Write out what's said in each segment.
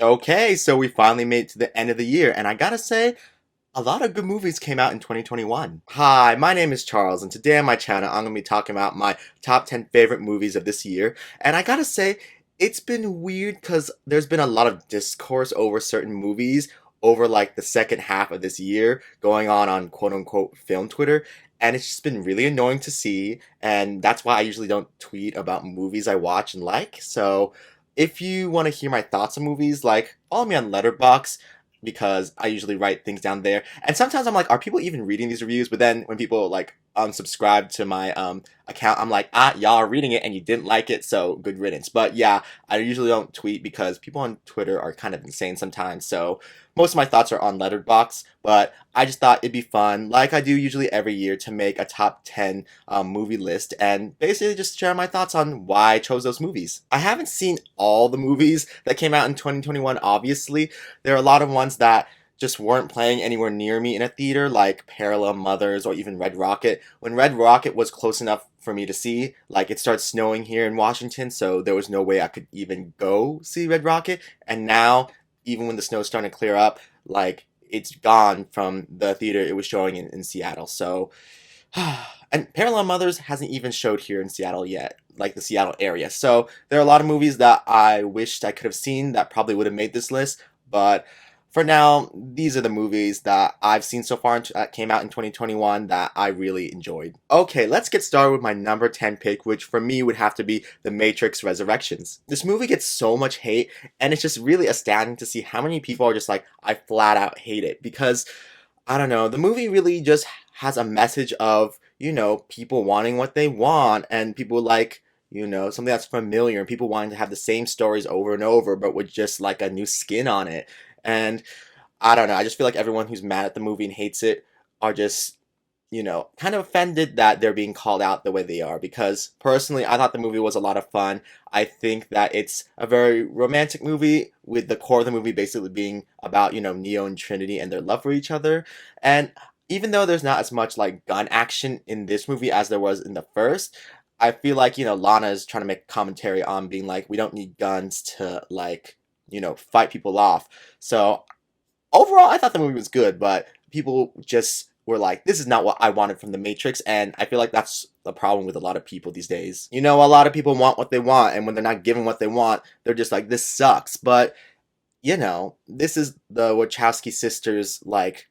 Okay, so we finally made it to the end of the year, and I gotta say, a lot of good movies came out in 2021. Hi, my name is Charles, and today on my channel, I'm gonna be talking about my top 10 favorite movies of this year. And I gotta say, it's been weird because there's been a lot of discourse over certain movies over like the second half of this year going on quote unquote film Twitter. And it's just been really annoying to see, and that's why I usually don't tweet about movies I watch and like. So if you want to hear my thoughts on movies, like follow me on Letterboxd because I usually write things down there. And sometimes I'm like, are people even reading these reviews? But then when people like unsubscribe to my account, I'm like, y'all are reading it and you didn't like it, so good riddance. But yeah, I usually don't tweet because people on Twitter are kind of insane sometimes. So most of my thoughts are on Letterboxd, but I just thought it'd be fun, like I do usually every year, to make a top 10 movie list and basically just share my thoughts on why I chose those movies. I haven't seen all the movies that came out in 2021, obviously. There are a lot of ones that just weren't playing anywhere near me in a theater, like Parallel Mothers or even Red Rocket. When Red Rocket was close enough for me to see, like it started snowing here in Washington, so there was no way I could even go see Red Rocket. And now, even when the snow's starting to clear up, like it's gone from the theater it was showing in Seattle. So, and Parallel Mothers hasn't even showed here in Seattle yet, like the Seattle area. So there are a lot of movies that I wished I could have seen that probably would have made this list, but for now, these are the movies that I've seen so far that came out in 2021 that I really enjoyed. Okay, let's get started with my number 10 pick, which for me would have to be The Matrix Resurrections. This movie gets so much hate, and it's just really astounding to see how many people are just like, I flat out hate it. Because, I don't know, the movie really just has a message of, people wanting what they want, and people like, something that's familiar, and people wanting to have the same stories over and over, but with just like a new skin on it. And I don't know, I just feel like everyone who's mad at the movie and hates it are just, kind of offended that they're being called out the way they are. Because personally, I thought the movie was a lot of fun. I think that it's a very romantic movie, with the core of the movie basically being about, Neo and Trinity and their love for each other. And even though there's not as much like gun action in this movie as there was in the first, I feel like, Lana is trying to make commentary on being like, we don't need guns to like, fight people off. So overall, I thought the movie was good, but people just were like, this is not what I wanted from The Matrix, and I feel like that's the problem with a lot of people these days. A lot of people want what they want, and when they're not given what they want, they're just like, this sucks. But, this is the Wachowski sisters, like,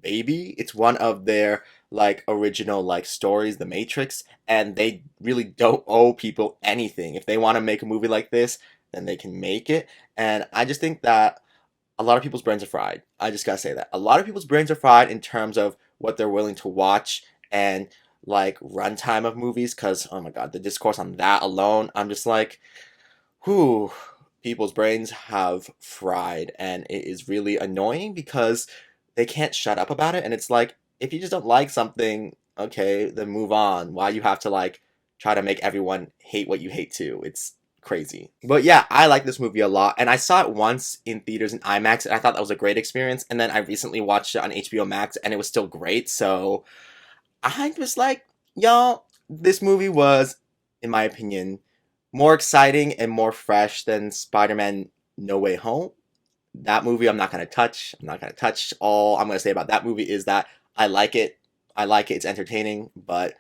baby. It's one of their, like, original, like, stories, The Matrix, and they really don't owe people anything. If they want to make a movie like this, then they can make it, and I just think that a lot of people's brains are fried. I just gotta say that. A lot of people's brains are fried in terms of what they're willing to watch and like runtime of movies. Cause oh my god, the discourse on that alone, I'm just like, whew, people's brains have fried, and it is really annoying because they can't shut up about it. And it's like, if you just don't like something, okay, then move on. Why you have to like try to make everyone hate what you hate too? It's crazy. But yeah, I like this movie a lot, and I saw it once in theaters in IMAX, and I thought that was a great experience. And then I recently watched it on HBO Max, and it was still great. So I was like, y'all, this movie was, in my opinion, more exciting and more fresh than Spider-Man No Way Home. That movie I'm not gonna touch. I'm not gonna touch. All I'm gonna say about that movie is that I like it. I like it. It's entertaining, but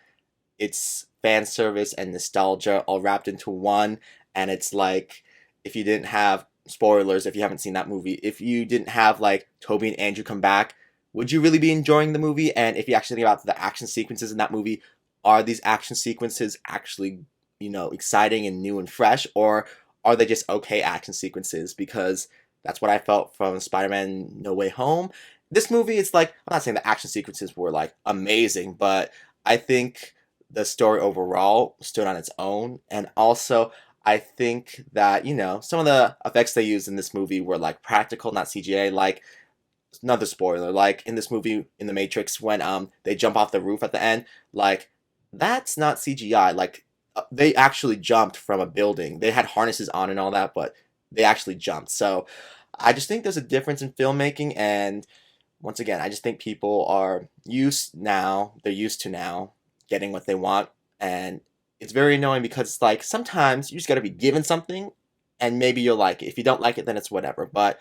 it's fan service and nostalgia all wrapped into one. And it's like, if you didn't have spoilers, if you haven't seen that movie, if you didn't have like Toby and Andrew come back, would you really be enjoying the movie? And if you actually think about the action sequences in that movie, are these action sequences actually, exciting and new and fresh, or are they just okay action sequences? Because that's what I felt from Spider-Man No Way Home. This movie, it's like, I'm not saying the action sequences were like amazing, but I think the story overall stood on its own. And also, I think that, some of the effects they used in this movie were like practical, not CGI. Like, another spoiler, like in this movie, in The Matrix, when they jump off the roof at the end, like, that's not CGI. Like, they actually jumped from a building. They had harnesses on and all that, but they actually jumped. So I just think there's a difference in filmmaking, and once again, I just think people are they're used to now getting what they want, and it's very annoying because it's like sometimes you just gotta be given something and maybe you'll like it. If you don't like it, then it's whatever. But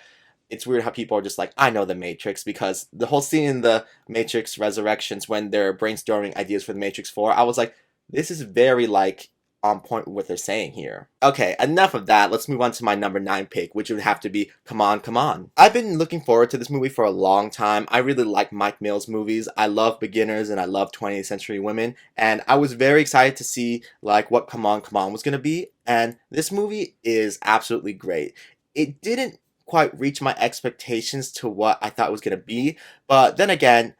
it's weird how people are just like, I know the Matrix, because the whole scene in the Matrix Resurrections when they're brainstorming ideas for the Matrix 4, I was like, this is very like on point with what they're saying here. Okay, enough of that. Let's move on to my number 9 pick, which would have to be Come On, Come On. I've been looking forward to this movie for a long time. I really like Mike Mills movies. I love Beginners and I love 20th Century Women, and I was very excited to see like what Come On, Come On was going to be, and this movie is absolutely great. It didn't quite reach my expectations to what I thought it was going to be, but then again,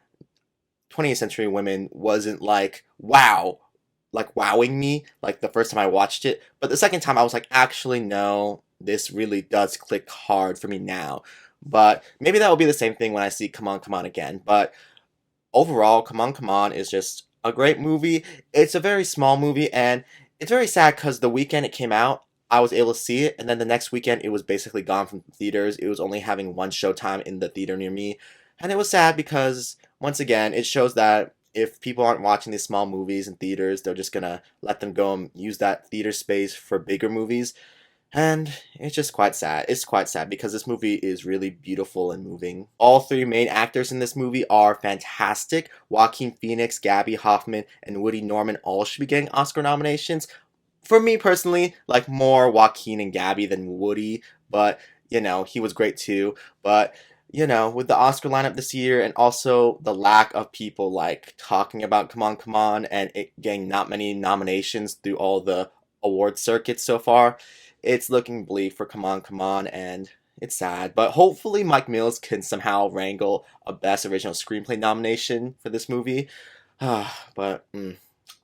20th Century Women wasn't like wow, like wowing me like the first time I watched it, but the second time I was like, actually no, this really does click hard for me now. But maybe that will be the same thing when I see Come On, Come On again. But overall, Come On, Come On is just a great movie. It's a very small movie, and it's very sad because the weekend it came out, I was able to see it, and then the next weekend it was basically gone from theaters. It was only having one showtime in the theater near me, and it was sad because once again it shows that if people aren't watching these small movies in theaters, they're just gonna let them go and use that theater space for bigger movies. And it's just quite sad. It's quite sad because this movie is really beautiful and moving. All three main actors in this movie are fantastic. Joaquin Phoenix, Gabby Hoffman, and Woody Norman all should be getting Oscar nominations. For me personally, like more Joaquin and Gabby than Woody, but he was great too. But with the Oscar lineup this year and also the lack of people like talking about Come On, Come On and it getting not many nominations through all the award circuits so far, it's looking bleak for Come On, Come On, and it's sad. But hopefully Mike Mills can somehow wrangle a Best Original Screenplay nomination for this movie. But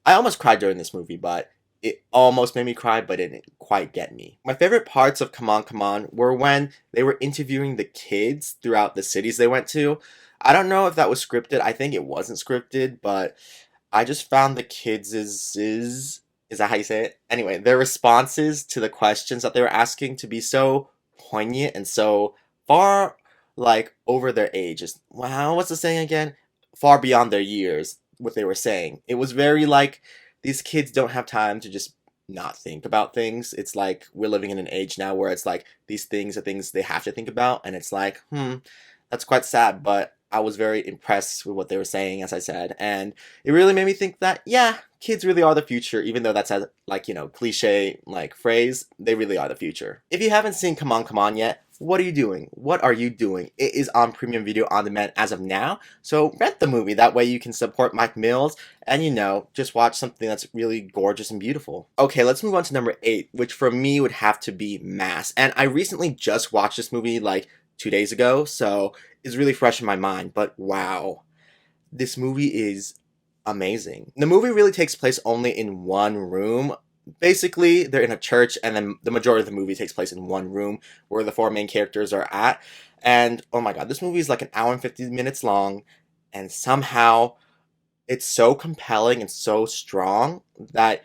I almost cried during this movie, but it almost made me cry, but it didn't quite get me. My favorite parts of Come On, Come On were when they were interviewing the kids throughout the cities they went to. I don't know if that was scripted. I think it wasn't scripted, but I just found the kids is that how you say it? Anyway, their responses to the questions that they were asking to be so poignant and so far like over their ages. Wow, what's the saying again? Far beyond their years, what they were saying. It was very like these kids don't have time to just not think about things. It's like we're living in an age now where it's like these things are things they have to think about, and it's like, that's quite sad, but I was very impressed with what they were saying, as I said, and it really made me think that, yeah, kids really are the future, even though that's a, like, cliche, like, phrase, they really are the future. If you haven't seen Come On, Come On yet, what are you doing? What are you doing? It is on Premium Video On Demand as of now, so rent the movie. That way you can support Mike Mills and, just watch something that's really gorgeous and beautiful. Okay, let's move on to number 8, which for me would have to be Mass. And I recently just watched this movie, like, 2 days ago, so it's really fresh in my mind, but wow. This movie is amazing. The movie really takes place only in one room. Basically, they're in a church, and then the majority of the movie takes place in one room where the 4 main characters are at. And oh my god, this movie is like an hour and 50 minutes long, and somehow it's so compelling and so strong that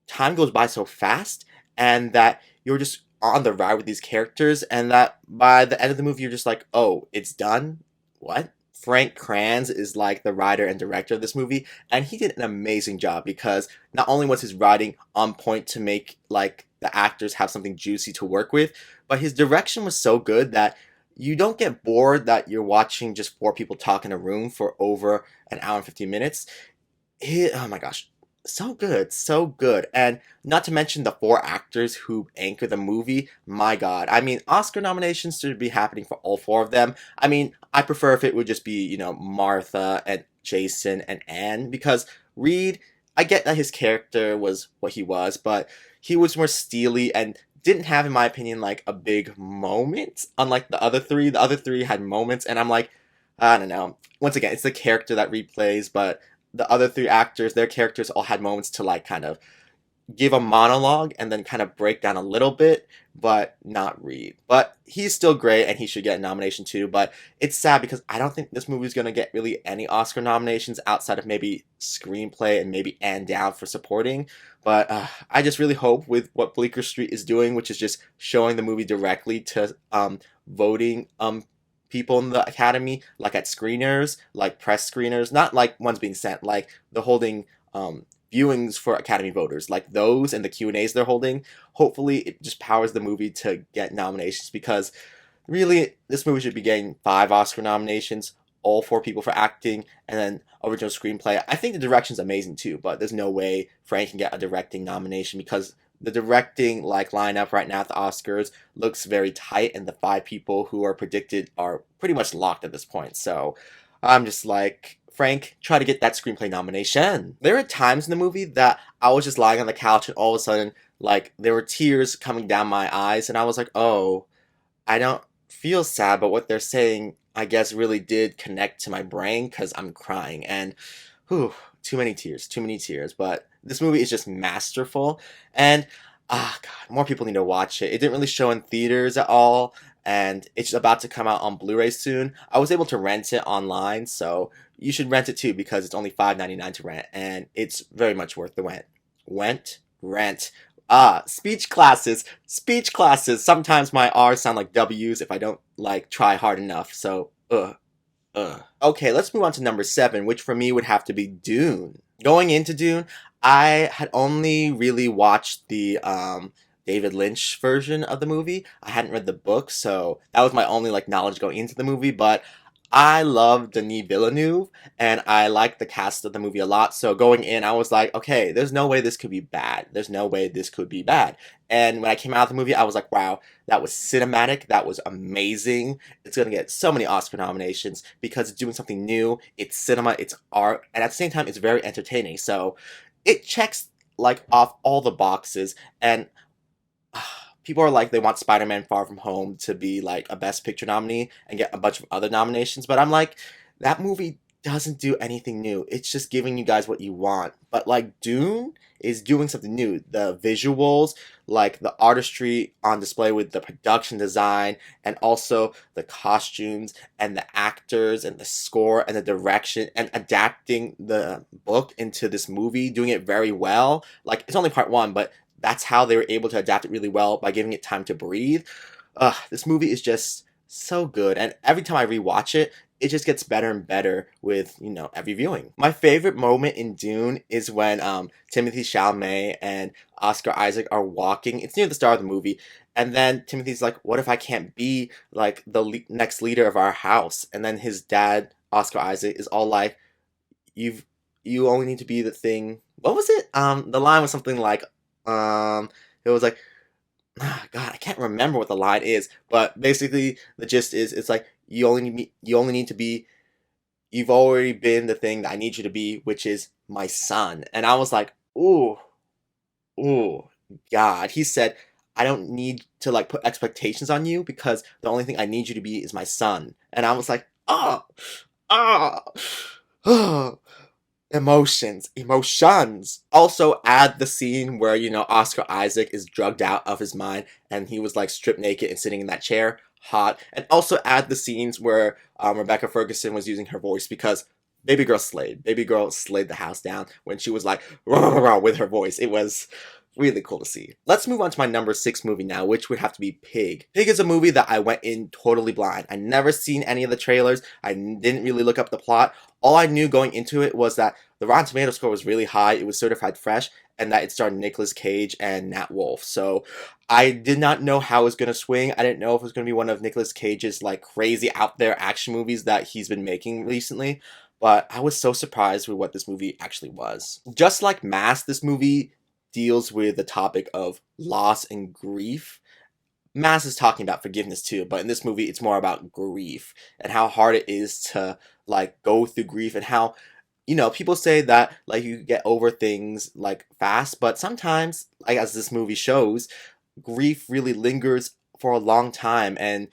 time goes by so fast, and that you're just on the ride with these characters, and that by the end of the movie you're just like, oh, it's done? What? Frank Kranz is like the writer and director of this movie, and he did an amazing job because not only was his writing on point to make like the actors have something juicy to work with, but his direction was so good that you don't get bored that you're watching just 4 people talk in a room for over an hour and 15 minutes. Oh my gosh, so good, so good. And not to mention the 4 actors who anchor the movie. My god. I mean, Oscar nominations should be happening for all 4 of them. I mean, I prefer if it would just be, Martha and Jason and Anne, because Reed, I get that his character was what he was, but he was more steely and didn't have, in my opinion, like a big moment. Unlike the other 3. The other 3 had moments, and I'm like, I don't know. Once again, it's the character that Reed plays, but the other 3 actors, their characters all had moments to like kind of give a monologue and then kind of break down a little bit, but not Reed. But he's still great and he should get a nomination too, but it's sad because I don't think this movie's going to get really any Oscar nominations outside of maybe screenplay and maybe Anne Down for supporting. But I just really hope with what Bleecker Street is doing, which is just showing the movie directly to voting people in the Academy, like at screeners, like press screeners, not like ones being sent, like the holding viewings for Academy voters, like those and the Q&As they're holding. Hopefully, it just powers the movie to get nominations because really, this movie should be getting 5 Oscar nominations, all 4 people for acting, and then original screenplay. I think the direction's amazing too, but there's no way Frank can get a directing nomination because the directing like lineup right now at the Oscars looks very tight, and the 5 people who are predicted are pretty much locked at this point. So I'm just like, Frank, try to get that screenplay nomination. There are times in the movie that I was just lying on the couch and all of a sudden, like, there were tears coming down my eyes, and I was like, oh, I don't feel sad, but what they're saying, I guess, really did connect to my brain because I'm crying. And, whew, too many tears, too many tears. But this movie is just masterful. And, God, more people need to watch it. It didn't really show in theaters at all. And it's about to come out on Blu-ray soon. I was able to rent it online, so you should rent it too because it's only $5.99 to rent, and it's very much worth the rent. Rent. Speech classes. Speech classes. Sometimes my R's sound like W's if I don't, like, try hard enough. So, Okay, let's move on to number 7, which for me would have to be Dune. Going into Dune, I had only really watched the, David Lynch version of the movie. I hadn't read the book, so that was my only, like, knowledge going into the movie, but I love Denis Villeneuve, and I like the cast of the movie a lot. So going in, I was like, okay, there's no way this could be bad. There's no way this could be bad. And when I came out of the movie, I was like, wow, that was cinematic. That was amazing. It's gonna get so many Oscar nominations because it's doing something new. It's cinema, it's art, and at the same time, it's very entertaining. So it checks like off all the boxes, and people are like they want Spider-Man Far From Home to be like a Best Picture nominee and get a bunch of other nominations, but I'm like, that movie doesn't do anything new. It's just giving you guys what you want. But like Dune is doing something new. The visuals, like the artistry on display with the production design and also the costumes and the actors and the score and the direction and adapting the book into this movie, doing it very well. Like it's only part 1, but that's how they were able to adapt it really well by giving it time to breathe. This movie is just so good, and every time I rewatch it, it just gets better and better with every viewing. My favorite moment in Dune is when Timothy Chalamet and Oscar Isaac are walking. It's near the start of the movie, and then Timothy's like, "What if I can't be like the next leader of our house?" And then his dad, Oscar Isaac, is all like, "You only need to be the thing." What was it? The line was something like, um, it was like, God, I can't remember what the line is, but basically the gist is it's like you only need to be you've already been the thing that I need you to be, which is my son. And I was like, ooh, ooh, God. He said, I don't need to like put expectations on you because the only thing I need you to be is my son. And I was like, oh, oh, oh. Emotions. Also, add the scene where Oscar Isaac is drugged out of his mind and he was like stripped naked and sitting in that chair, hot. And also add the scenes where Rebecca Ferguson was using her voice because Baby girl slayed the house down when she was like rah, rah, rah, with her voice. It was really cool to see. Let's move on to my number 6 movie now, which would have to be Pig. Pig is a movie that I went in totally blind. I never seen any of the trailers. I didn't really look up the plot. All I knew going into it was that the Rotten Tomato score was really high. It was certified fresh, and that it starred Nicolas Cage and Nat Wolff. So I did not know how it was going to swing. I didn't know if it was going to be one of Nicolas Cage's like crazy out there action movies that he's been making recently. But I was so surprised with what this movie actually was. Just like Mask, this movie deals with the topic of loss and grief. Mass is talking about forgiveness too, but in this movie it's more about grief and how hard it is to like go through grief and how people say that like you get over things like fast, but sometimes, like as this movie shows, grief really lingers for a long time, and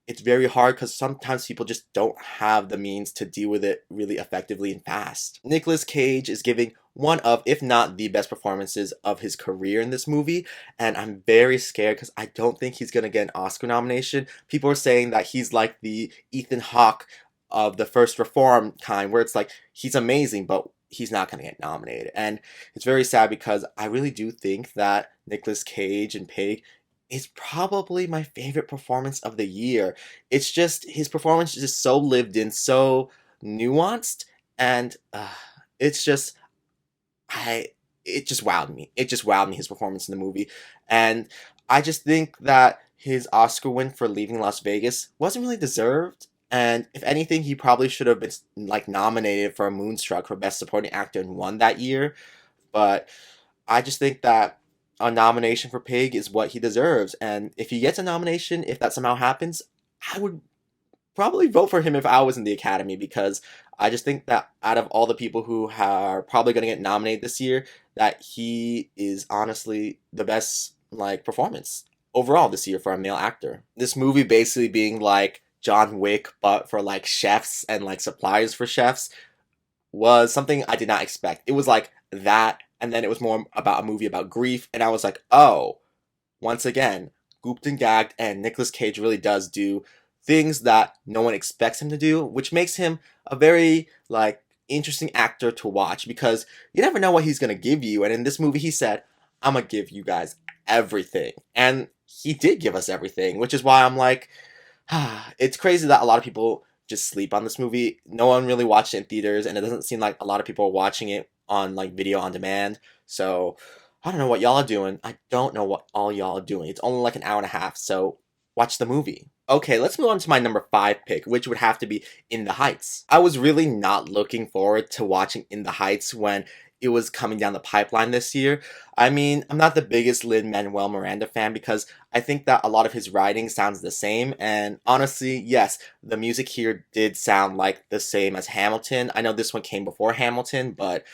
it's very hard because sometimes people just don't have the means to deal with it really effectively and fast. Nicolas Cage is giving one of, if not the best performances of his career in this movie, and I'm very scared because I don't think he's gonna get an Oscar nomination. People are saying that he's like the Ethan Hawke of the first Reform kind, where it's like he's amazing, but he's not gonna get nominated, and it's very sad because I really do think that Nicolas Cage and Pig is probably my favorite performance of the year. It's just his performance is just so lived in, so nuanced, and it's just I it just wowed me. It just wowed me, his performance in the movie. And I just think that his Oscar win for Leaving Las Vegas wasn't really deserved. And if anything, he probably should have been like nominated for a Moonstruck for Best Supporting Actor and won that year. But I just think that a nomination for Pig is what he deserves. And if he gets a nomination, if that somehow happens, I would probably vote for him if I was in the Academy, because I just think that out of all the people who are probably going to get nominated this year, that he is honestly the best like performance overall this year for a male actor. This movie basically being like John Wick but for like chefs and like suppliers for chefs was something I did not expect. It was like that, and then it was more about a movie about grief, and I was like, oh, once again, Gooped and Gagged, and Nicolas Cage really does do things that no one expects him to do, which makes him a very like interesting actor to watch, because you never know what he's gonna give you. And in this movie, he said, "I'm gonna give you guys everything," and he did give us everything, which is why I'm like, it's crazy that a lot of people just sleep on this movie. No one really watched it in theaters, and it doesn't seem like a lot of people are watching it on like video on demand. So I don't know what y'all are doing. I don't know what all y'all are doing. It's only like an hour and a half, so watch the movie. Okay, let's move on to my number 5 pick, which would have to be In the Heights. I was really not looking forward to watching In the Heights when it was coming down the pipeline this year. I mean, I'm not the biggest Lin-Manuel Miranda fan, because I think that a lot of his writing sounds the same, and honestly, yes, the music here did sound like the same as Hamilton. I know this one came before Hamilton, but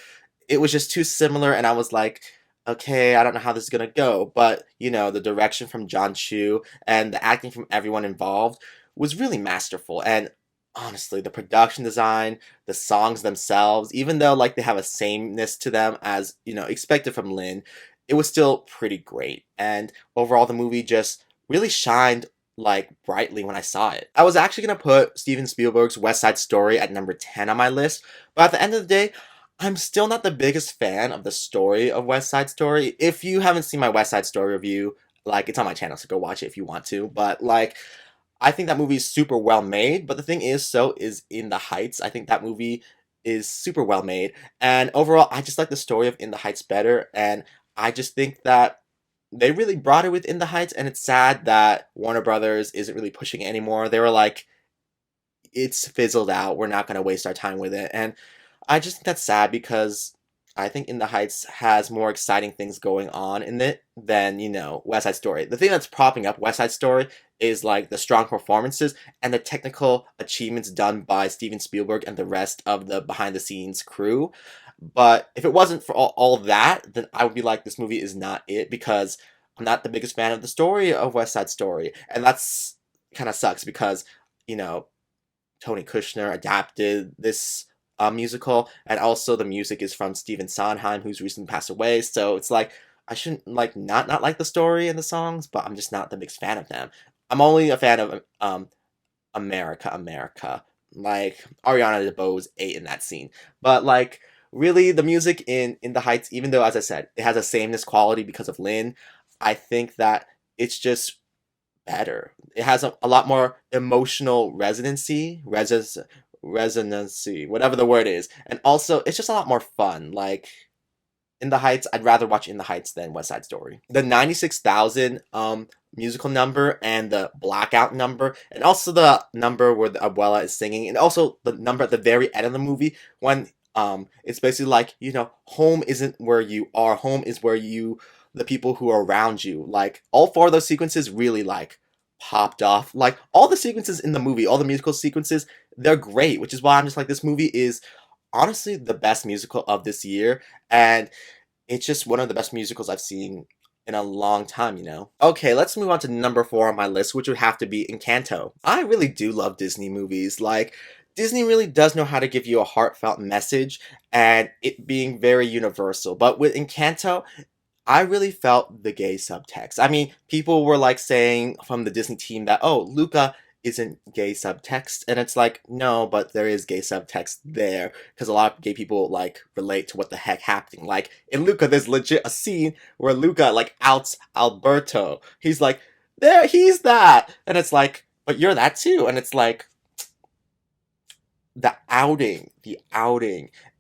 it was just too similar, and I was like, okay, I don't know how this is gonna go. But you know, the direction from John Chu and the acting from everyone involved was really masterful. And honestly, the production design, the songs themselves, even though like they have a sameness to them as expected from Lin, it was still pretty great. And overall, the movie just really shined like brightly when I saw it. I was actually gonna put Steven Spielberg's West Side Story at number 10 on my list, but at the end of the day, I'm still not the biggest fan of the story of West Side Story. If you haven't seen my West Side Story review, like it's on my channel, so go watch it if you want to. But like, I think that movie is super well made. But the thing is, so is In the Heights. I think that movie is super well made. And overall, I just like the story of In the Heights better. And I just think that they really brought it with In the Heights. And it's sad that Warner Brothers isn't really pushing it anymore. They were like, it's fizzled out. We're not going to waste our time with it. And I just think that's sad, because I think In the Heights has more exciting things going on in it than, West Side Story. The thing that's propping up West Side Story is like the strong performances and the technical achievements done by Steven Spielberg and the rest of the behind the scenes crew. But if it wasn't for all that, then I would be like, this movie is not it, because I'm not the biggest fan of the story of West Side Story. And that's kind of sucks, because, you know, Tony Kushner adapted this musical, and also the music is from Stephen Sondheim, who's recently passed away. So it's like I shouldn't like not like the story and the songs, but I'm just not the biggest fan of them. I'm only a fan of America. Like Ariana DeBose ate in that scene, but like really the music in the Heights, even though as I said it has a sameness quality because of Lin, I think that it's just better. It has a lot more emotional resonancy, whatever the word is. And also, it's just a lot more fun. Like, In the Heights, I'd rather watch In the Heights than West Side Story. The 96,000 musical number, and the blackout number, and also the number where the abuela is singing, and also the number at the very end of the movie when it's basically like, home isn't where you are, home is where the people who are around you. Like, all 4 of those sequences really like popped off. Like, all the sequences in the movie, all the musical sequences, they're great, which is why I'm just like, this movie is honestly the best musical of this year, and it's just one of the best musicals I've seen in a long time. Okay, let's move on to number 4 on my list, which would have to be Encanto. I really do love Disney movies. Like, Disney really does know how to give you a heartfelt message, and it being very universal. But with Encanto, I really felt the gay subtext. I mean, people were like saying from the Disney team that, oh, Luca isn't gay subtext, and it's like, no, but there is gay subtext there, because a lot of gay people like relate to what the heck happening. Like in Luca, there's legit a scene where Luca like outs Alberto. He's like, there, he's that, and it's like, but you're that too, and it's like the outing,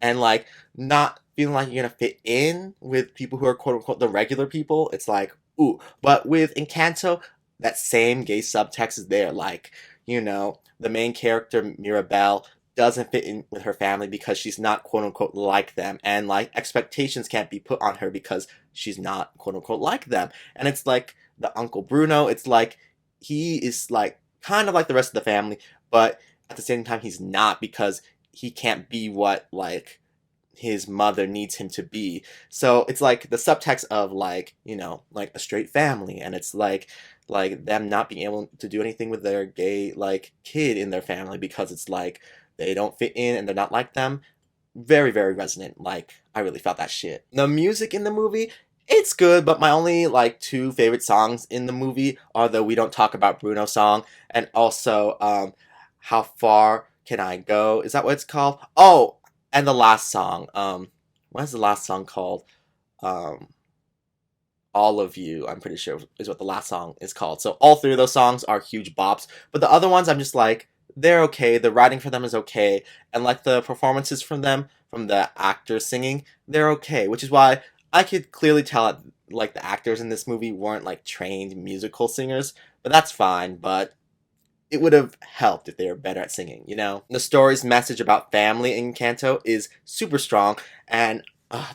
and like not feeling like you're gonna fit in with people who are quote unquote the regular people, it's like, ooh. But with Encanto, that same gay subtext is there. Like, the main character, Mirabelle, doesn't fit in with her family because she's not quote unquote like them. And like expectations can't be put on her because she's not quote unquote like them. And it's like the Uncle Bruno, it's like he is like kind of like the rest of the family, but at the same time he's not because he can't be what like his mother needs him to be. So it's like the subtext of like, like a straight family, and it's like them not being able to do anything with their gay like kid in their family because it's like they don't fit in and they're not like them. Very, very resonant. Like, I really felt that shit. The music in the movie, it's good, but my only like two favorite songs in the movie are the We Don't Talk About Bruno song, and also How Far Can I Go? Is that what it's called? Oh, and the last song. What is the last song called? Um All of You, I'm pretty sure is what the last song is called. So all three of those songs are huge bops, but the other ones I'm just like, they're okay. The writing for them is okay, and like the performances from them, from the actors singing, they're okay. Which is why I could clearly tell that like the actors in this movie weren't like trained musical singers, but that's fine. But it would have helped if they were better at singing. The story's message about family in Canto is super strong, and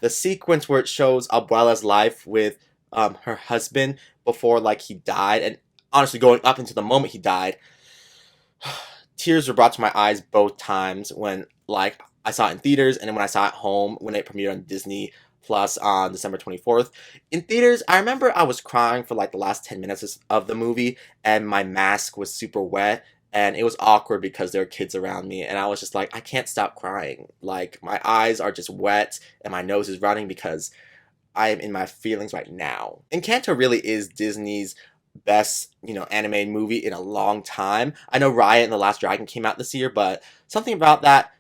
the sequence where it shows Abuela's life with her husband before like he died, and honestly going up into the moment he died, tears were brought to my eyes both times when like I saw it in theaters and then when I saw it at home when it premiered on Disney Plus on December 24th. In theaters, I remember I was crying for like the last 10 minutes of the movie, and my mask was super wet, and it was awkward because there were kids around me, and I was just like, I can't stop crying. Like, my eyes are just wet and my nose is running because I am in my feelings right now. Encanto really is Disney's best, animated movie in a long time. I know Raya and the Last Dragon came out this year, but something about that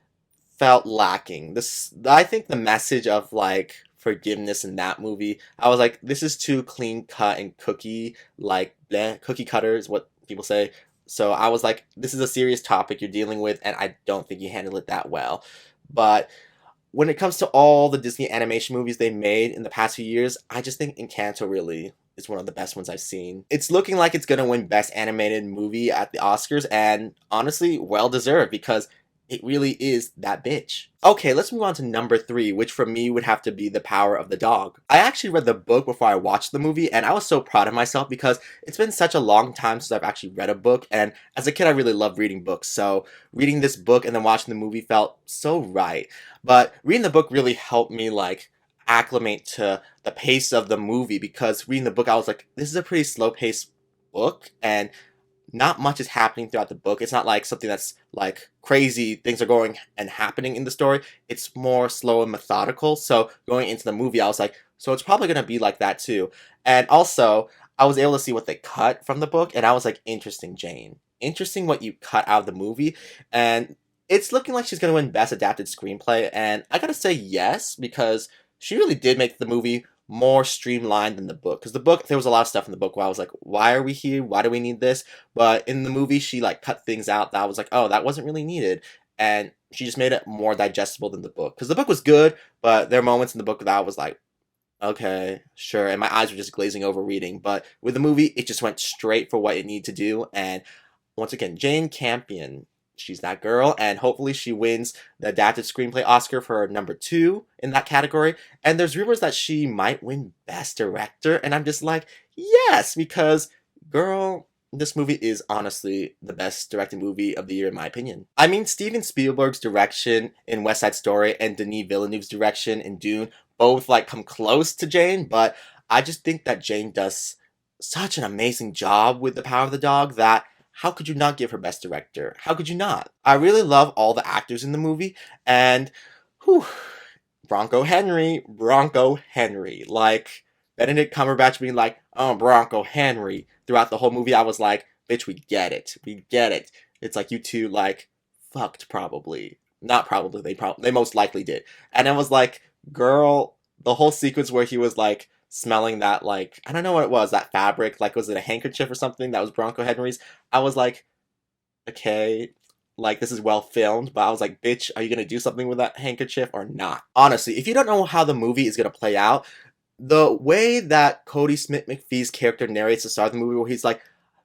felt lacking. I think the message of like forgiveness in that movie, I was like, this is too clean cut and cookie, like bleh, cookie cutter is what people say. So I was like, this is a serious topic you're dealing with, and I don't think you handled it that well. But when it comes to all the Disney animation movies they made in the past few years, I just think Encanto really is one of the best ones I've seen. It's looking like it's gonna win Best Animated Movie at the Oscars, and honestly, well deserved because it really is that bitch. Okay, let's move on to number 3, which for me would have to be The Power of the Dog. I actually read the book before I watched the movie, and I was so proud of myself because it's been such a long time since I've actually read a book, and as a kid I really loved reading books, so reading this book and then watching the movie felt so right. But reading the book really helped me like acclimate to the pace of the movie, because reading the book I was like, this is a pretty slow paced book, and not much is happening throughout the book. It's not like something that's like crazy things are going and happening in the story. It's more slow and methodical. So going into the movie, I was like, so it's probably gonna be like that too. And also, I was able to see what they cut from the book, and I was like, interesting, Jane. Interesting what you cut out of the movie. And it's looking like she's gonna win Best Adapted Screenplay, and I gotta say yes, because she really did make the movie more streamlined than the book, because the book, there was a lot of stuff in the book where I was like, why are we here, why do we need this? But in the movie she like cut things out that I was like, oh, that wasn't really needed, and she just made it more digestible than the book, because the book was good, but there are moments in the book that I was like, okay, sure, and my eyes were just glazing over reading. But with the movie, it just went straight for what it needed to do, and once again, Jane Campion, she's that girl, and hopefully she wins the adapted screenplay Oscar for number 2 in that category. And there's rumors that she might win Best Director, and I'm just like, yes, because girl, this movie is honestly the best directed movie of the year in my opinion. I mean, Steven Spielberg's direction in West Side Story and Denis Villeneuve's direction in Dune both like come close to Jane, but I just think that Jane does such an amazing job with The Power of the Dog that how could you not give her Best Director? How could you not? I really love all the actors in the movie, and whew, Bronco Henry. Like, Benedict Cumberbatch being like, oh, Bronco Henry, throughout the whole movie, I was like, bitch, we get it. We get it. It's like you two, like, fucked probably. Not probably, they most likely did. And I was like, girl, the whole sequence where he was like, smelling that, like, I don't know what it was, that fabric, like, was it a handkerchief or something that was Bronco Henry's? I was like, okay, like this is well filmed, but I was like, bitch, are you gonna do something with that handkerchief or not? Honestly, if you don't know how the movie is gonna play out, the way that Cody Smith McPhee's character narrates the start of the movie, where he's like,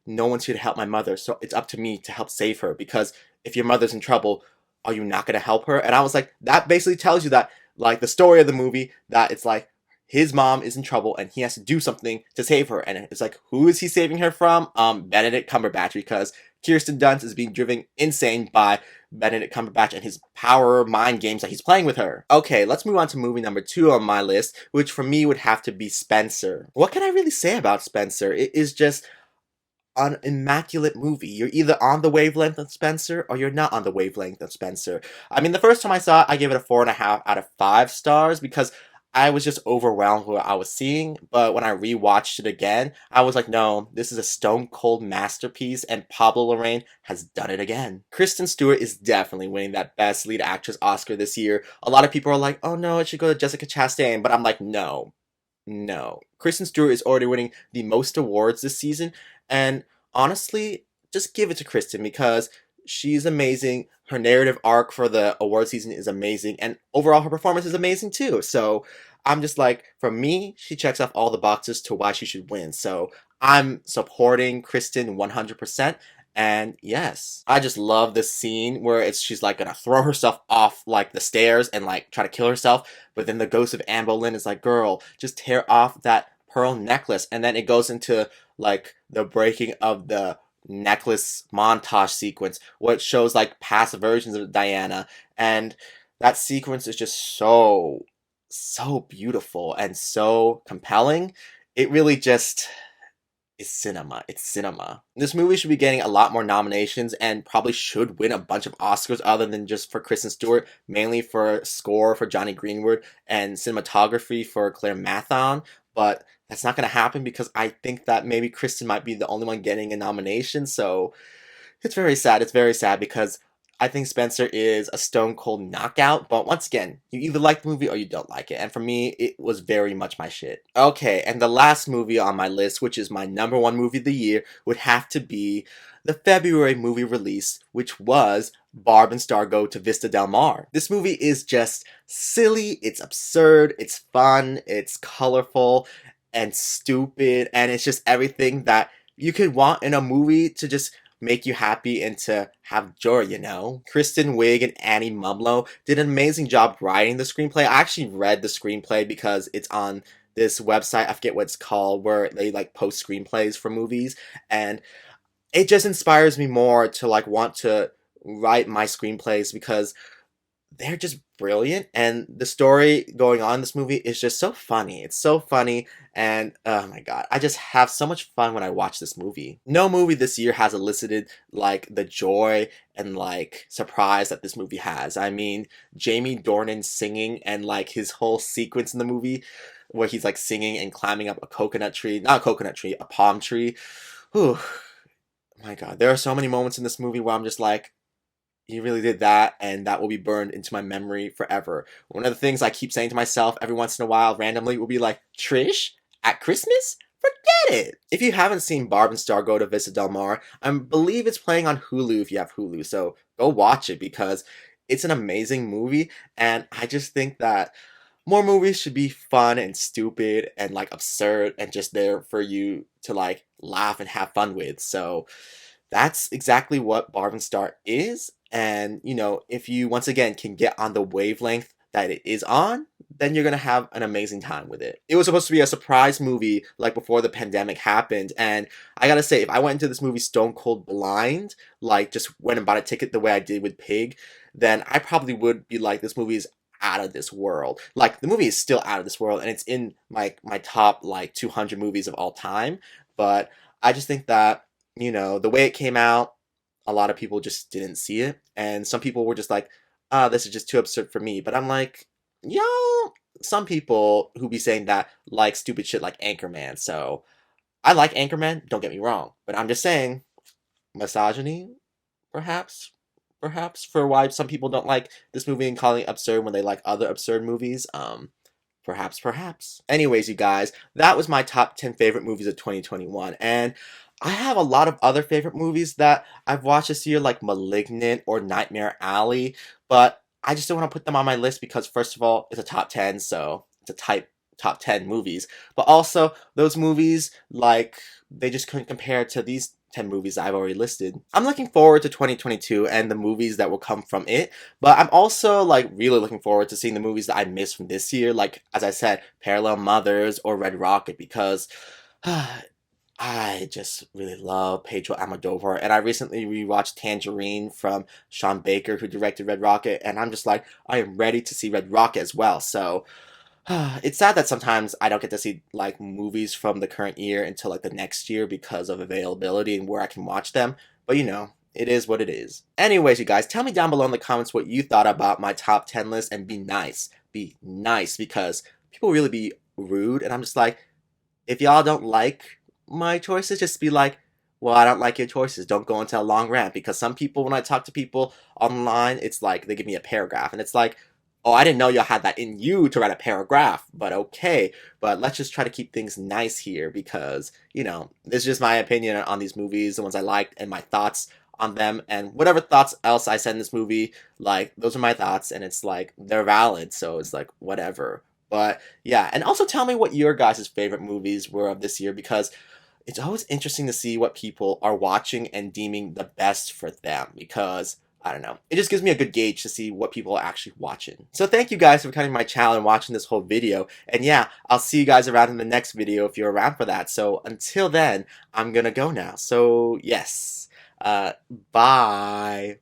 no one's here to help my mother, so it's up to me to help save her, because if your mother's in trouble, are you not gonna help her? And I was like, that basically tells you that, like, the story of the movie, that it's like, his mom is in trouble and he has to do something to save her. And it's like, who is he saving her from? Benedict Cumberbatch, because Kirsten Dunst is being driven insane by Benedict Cumberbatch and his power mind games that he's playing with her. Okay, let's move on to movie number 2 on my list, which for me would have to be Spencer. What can I really say about Spencer? It is just an immaculate movie. You're either on the wavelength of Spencer or you're not on the wavelength of Spencer. I mean, the first time I saw it, I gave it a 4.5 out of 5 stars because I was just overwhelmed with what I was seeing. But when I rewatched it again, I was like, no, this is a stone cold masterpiece, and Pablo Larraín has done it again. Kristen Stewart is definitely winning that Best Lead Actress Oscar this year. A lot of people are like, oh no, it should go to Jessica Chastain, but I'm like, no. No. Kristen Stewart is already winning the most awards this season, and honestly, just give it to Kristen because she's amazing. Her narrative arc for the award season is amazing, and overall her performance is amazing too. So I'm just like, for me, she checks off all the boxes to why she should win. So I'm supporting Kristen 100%. And yes, I just love this scene where she's like gonna throw herself off like the stairs and like try to kill herself, but then the ghost of Anne Boleyn is like, girl, just tear off that pearl necklace. And then it goes into like the breaking of the necklace montage sequence, which shows like past versions of Diana. And that sequence is just so beautiful and so compelling. It really just is cinema. It's cinema. This movie should be getting a lot more nominations and probably should win a bunch of Oscars other than just for Kristen Stewart, mainly for score for Johnny Greenwood and cinematography for Claire Mathon. But that's not going to happen because I think that maybe Kristen might be the only one getting a nomination. So it's very sad. It's very sad because I think Spencer is a stone cold knockout, but once again, you either like the movie or you don't like it. And for me, it was very much my shit. Okay, and the last movie on my list, which is my #1 movie of the year, would have to be the February movie release, which was Barb and Star Go to Vista Del Mar. This movie is just silly, it's absurd, it's fun, it's colorful, and stupid, and it's just everything that you could want in a movie to just make you happy and to have joy, you know? Kristen Wiig and Annie Mumlow did an amazing job writing the screenplay. I actually read the screenplay because it's on this website, I forget what it's called, where they like post screenplays for movies, and it just inspires me more to like want to write my screenplays because they're just brilliant, and the story going on in this movie is just so funny. It's so funny, and oh my god, I just have so much fun when I watch this movie. No movie this year has elicited like the joy and like surprise that this movie has. I mean, Jamie Dornan singing and like his whole sequence in the movie where he's like singing and climbing up a coconut tree, not a coconut tree, a palm tree. Whew. My god, there are so many moments in this movie where I'm just like, he really did that, and that will be burned into my memory forever. One of the things I keep saying to myself every once in a while, randomly, will be like, Trish, at Christmas? Forget it! If you haven't seen Barb and Star Go to Vista Del Mar, I believe it's playing on Hulu if you have Hulu, so go watch it because it's an amazing movie, and I just think that more movies should be fun and stupid and like absurd and just there for you to like laugh and have fun with. So that's exactly what Barb and Star is. And, you know, if you once again can get on the wavelength that it is on, then you're gonna have an amazing time with it. It was supposed to be a surprise movie like before the pandemic happened, and I gotta say, if I went into this movie stone cold blind, like just went and bought a ticket the way I did with Pig, then I probably would be like, this movie is out of this world. Like the movie is still out of this world, and it's in my top like 200 movies of all time. But I just think that, you know, the way it came out, a lot of people just didn't see it, and some people were just like, ah, this is just too absurd for me. But I'm like, yo, some people who be saying that like stupid shit like Anchorman. So I like Anchorman, don't get me wrong, but I'm just saying, misogyny, perhaps, perhaps for why some people don't like this movie and calling it absurd when they like other absurd movies. Perhaps. Anyways, you guys, that was my top 10 favorite movies of 2021, and I have a lot of other favorite movies that I've watched this year, like Malignant or Nightmare Alley, but I just don't want to put them on my list because, first of all, it's a top 10, so it's a type top 10 movies. But also, those movies, like, they just couldn't compare to these 10 movies I've already listed. I'm looking forward to 2022 and the movies that will come from it, but I'm also, like, really looking forward to seeing the movies that I missed from this year, like, as I said, Parallel Mothers or Red Rocket, because I just really love Pedro Almodovar, and I recently rewatched Tangerine from Sean Baker, who directed Red Rocket, and I'm just like, I am ready to see Red Rocket as well. So it's sad that sometimes I don't get to see like movies from the current year until like the next year because of availability and where I can watch them. But you know, it is what it is. Anyways, you guys, tell me down below in the comments what you thought about my top 10 list, and be nice. Be nice, because people really be rude, and I'm just like, if y'all don't like my choices, just be like, well, I don't like your choices. Don't go into a long rant, because some people, when I talk to people online, it's like they give me a paragraph, and it's like, oh, I didn't know y'all had that in you to write a paragraph, but okay. But let's just try to keep things nice here, because, you know, this is just my opinion on these movies, the ones I liked, and my thoughts on them, and whatever thoughts else I said in this movie, like, those are my thoughts, and it's like, they're valid, so it's like, whatever. But yeah, and also tell me what your guys' favorite movies were of this year, because it's always interesting to see what people are watching and deeming the best for them, because I don't know. It just gives me a good gauge to see what people are actually watching. So thank you guys for coming to my channel and watching this whole video. And yeah, I'll see you guys around in the next video if you're around for that. So until then, I'm gonna go now. So yes, bye.